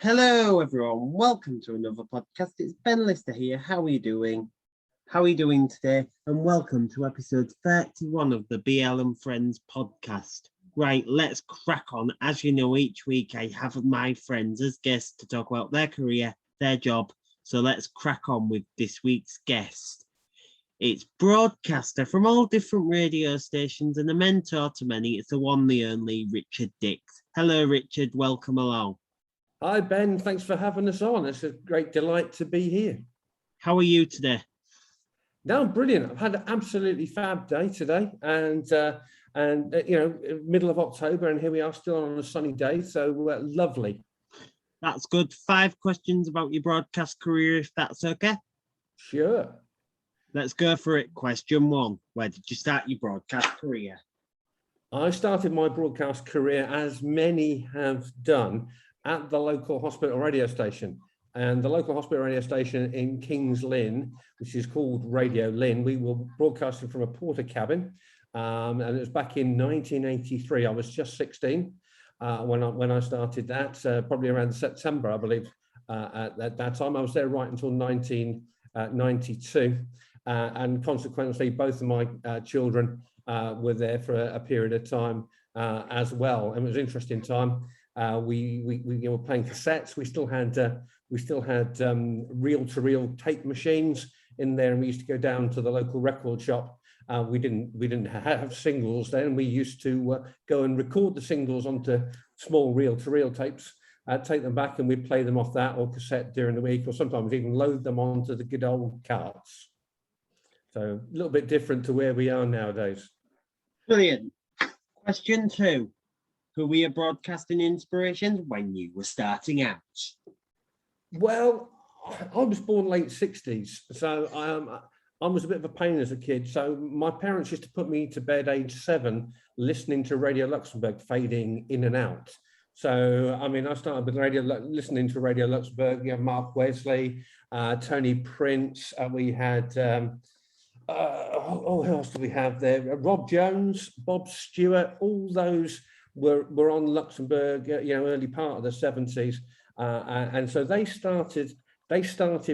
Hello, everyone. Welcome to another podcast. It's Ben Lister here. How are you doing? How are you doing today? And welcome to episode 31 of the BL and Friends podcast. Right, let's crack on. As you know, each week I have my friends as guests to talk about their career, their job. So let's crack on with this week's guest. It's broadcaster from all different radio stations and a mentor to many. It's the one, the only Richard Dix. Hello, Richard. Welcome along. Hi, Ben. Thanks for having us on. It's a great delight to be here. How are you today? No, brilliant. I've had an absolutely fab day today, and middle of October, and here we are still on a sunny day. So lovely. That's good. 5 questions about your broadcast career, if that's okay. Sure. Let's go for it. Question 1. Where did you start your broadcast career? I started my broadcast career, as many have done, at the local hospital radio station. And the local hospital radio station in Kings Lynn, which is called Radio Lynn, we were broadcasting from a porter cabin. And it was back in 1983. I was just 16 when I started that, probably around September, I believe. At that time, I was there right until 1992. And consequently, both of my children were there for a period of time as well. And it was an interesting time. We were playing cassettes. We still had reel-to-reel tape machines in there, and we used to go down to the local record shop. We didn't have singles then. We used to go and record the singles onto small reel-to-reel tapes, take them back, and we'd play them off that or cassette during the week, or sometimes even load them onto the good old carts. So a little bit different to where we are nowadays. Brilliant. Question 2. Who were your broadcasting inspirations when you were starting out? Well, I was born late 60s, so I was a bit of a pain as a kid. So my parents used to put me to bed age 7, listening to Radio Luxembourg fading in and out. So, I mean, I started with listening to Radio Luxembourg, Mark Wesley, Tony Prince. We had, who else do we have there? Rob Jones, Bob Stewart, all those were on Luxembourg, early part of the 70s. And so they started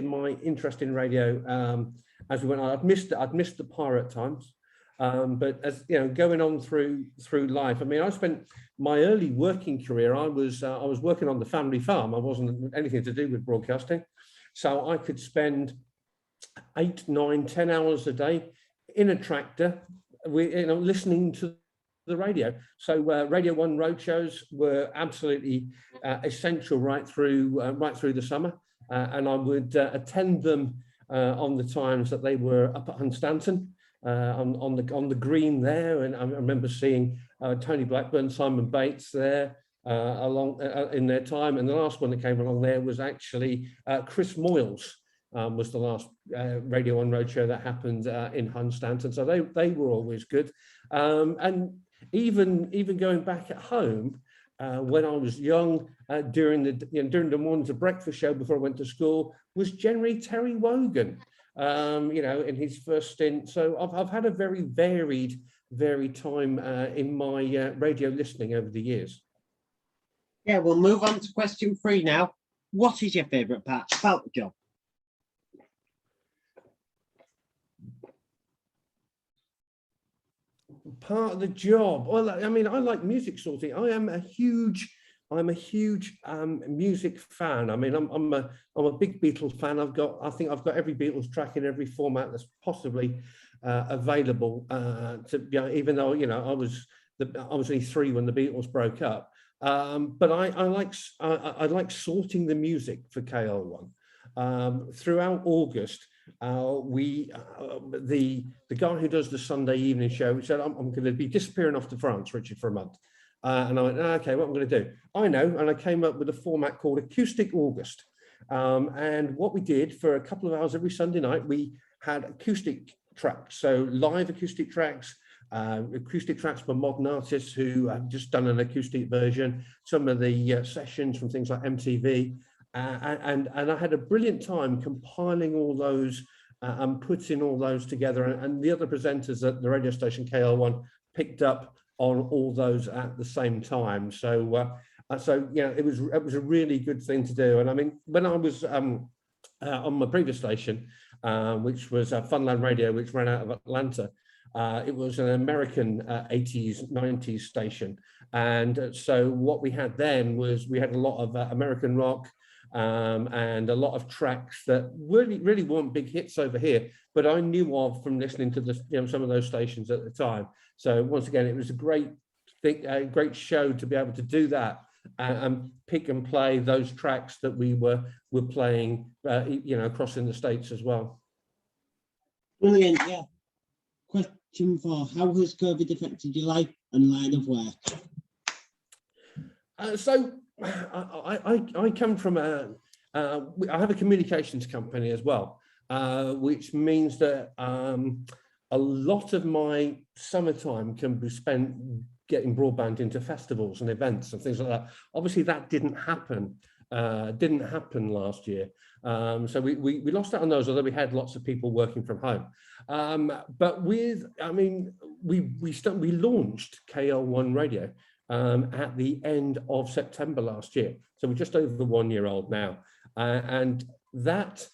my interest in radio as we went on. I'd missed the pirate times, but as going on through life. I mean, I spent my early working career. I was working on the family farm. I wasn't anything to do with broadcasting, so I could spend 8, 9, 10 hours a day in a tractor, listening to the radio. So Radio 1 roadshows were absolutely essential right through the summer, and I would attend them on the times that they were up at Hunstanton on the green there. And I remember seeing Tony Blackburn, Simon Bates there along in their time. And the last one that came along there was actually Chris Moyles. Was the last Radio 1 roadshow that happened in Hunstanton. So they were always good. And even going back at home, when I was young, during the mornings of breakfast show before I went to school, was generally Terry Wogan, in his first stint. So I've had a very varied time in my radio listening over the years. Yeah, we'll move on to question 3 now. What is your favourite part about the job? Part of the job. Well, I mean, I like music sorting. I'm a huge music fan. I mean, I'm a big Beatles fan. I think I've got every Beatles track in every format that's possibly available. Even though I was only 3 when the Beatles broke up. But I like sorting the music for KL1. Throughout August, the guy who does the Sunday evening show said, I'm going to be disappearing off to France, Richard, for a month. And I went, okay, what am I going to do? I know. And I came up with a format called Acoustic August. And what we did for a couple of hours every Sunday night, we had acoustic tracks. So live acoustic tracks for modern artists who have just done an acoustic version, some of the sessions from things like MTV. And I had a brilliant time compiling all those and putting all those together. And the other presenters at the radio station KL1 picked up on all those at the same time. So So, it was a really good thing to do. And I mean, when I was on my previous station, which was Funland Radio, which ran out of Atlanta, it was an American 80s, 90s station. And so what we had then was we had a lot of American rock, and a lot of tracks that really weren't big hits over here, but I knew of from listening to some of those stations at the time. So once again, it was a great show to be able to do that and pick and play those tracks that we were playing, across in the States as well. Brilliant. Yeah. Question 4: how has COVID affected your life and line of work? So I come from I have a communications company as well, which means that a lot of my summertime can be spent getting broadband into festivals and events and things like that. Obviously, that didn't happen last year. So we lost out on those, although we had lots of people working from home. But we launched KL1 Radio at the end of September last year. So we're just over 1 year old now. And that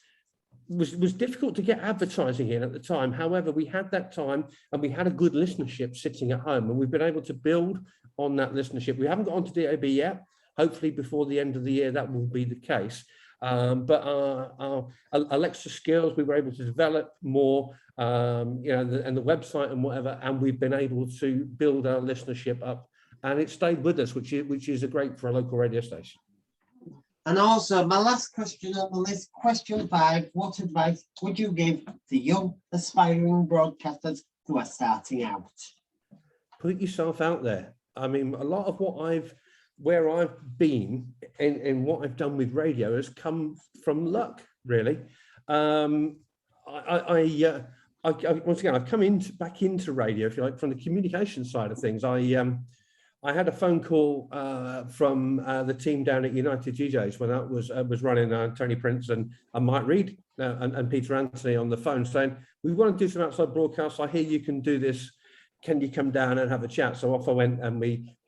was difficult to get advertising in at the time. However, we had that time and we had a good listenership sitting at home, and we've been able to build on that listenership. We haven't got onto DAB yet. Hopefully before the end of the year, that will be the case. But our Alexa skills, we were able to develop more, and the website and whatever, and we've been able to build our listenership up, and it stayed with us, which is great for a local radio station. And also, my last question on the list, question 5: what advice would you give to young aspiring broadcasters who are starting out? Put yourself out there. I mean, a lot of where I've been and what I've done with radio has come from luck, really. Once again, I've come back into radio, if you like, from the communication side of things. I had a phone call from the team down at United DJs when that was running, Tony Prince and Mike Reed and Peter Anthony on the phone, saying, we want to do some outside broadcasts. I hear you can do this. Can you come down and have a chat? So off I went, and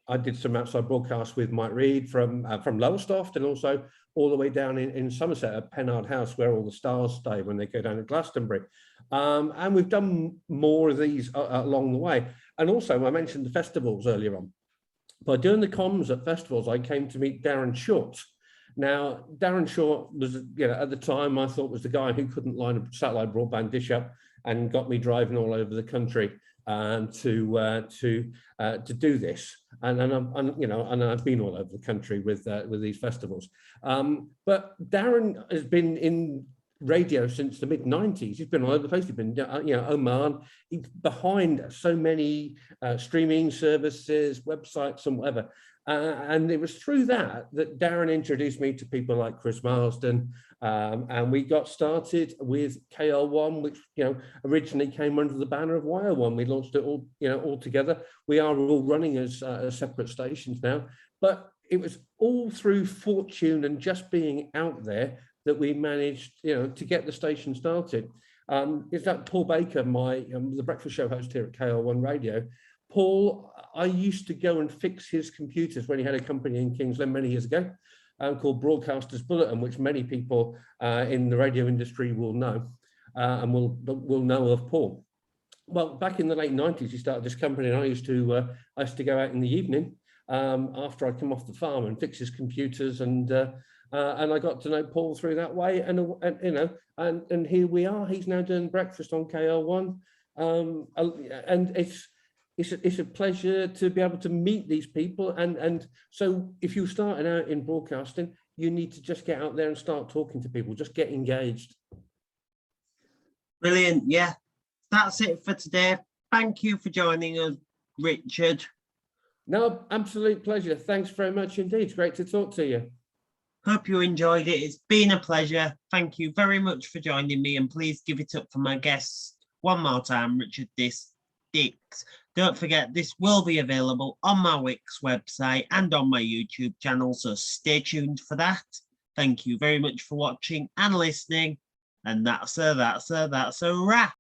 I did some outside broadcasts with Mike Reed from Lowestoft, and also all the way down in Somerset at Pennard House, where all the stars stay when they go down to Glastonbury. And we've done more of these along the way. And also, I mentioned the festivals earlier on. By doing the comms at festivals, I came to meet Darren Short. Now, Darren Short was, at the time, I thought was the guy who couldn't line a satellite broadband dish up, and got me driving all over the country to do this. And I've been all over the country with these festivals. But Darren has been in radio since the mid-90s. He's been all over the place. He's been, Oman. He's behind so many streaming services, websites, and whatever. And it was through that Darren introduced me to people like Chris Marsden, and we got started with KL1, which originally came under the banner of Wire1. We launched it all together. We are all running as separate stations now, but it was all through fortune and just being out there that we managed, to get the station started. Is that Paul Baker, the breakfast show host here at KL1 Radio? Paul, I used to go and fix his computers when he had a company in Kings Lynn many years ago, called Broadcasters Bulletin, which many people in the radio industry will know, and will know of Paul. Well, back in the late 90s, he started this company, and I used to go out in the evening after I'd come off the farm and fix his computers, and I got to know Paul through that way, and here we are. He's now doing breakfast on KL1, and it's a pleasure to be able to meet these people. And so if you're starting out in broadcasting, you need to just get out there and start talking to people, just get engaged. Brilliant. Yeah, that's it for today. Thank you for joining us, Richard. No, absolute pleasure. Thanks very much indeed. It's great to talk to you. Hope you enjoyed it. It's been a pleasure. Thank you very much for joining me, and please give it up for my guests one more time, Richard Dix. Don't forget, this will be available on my Wix website and on my YouTube channel, so stay tuned for that. Thank you very much for watching and listening, and that's a wrap.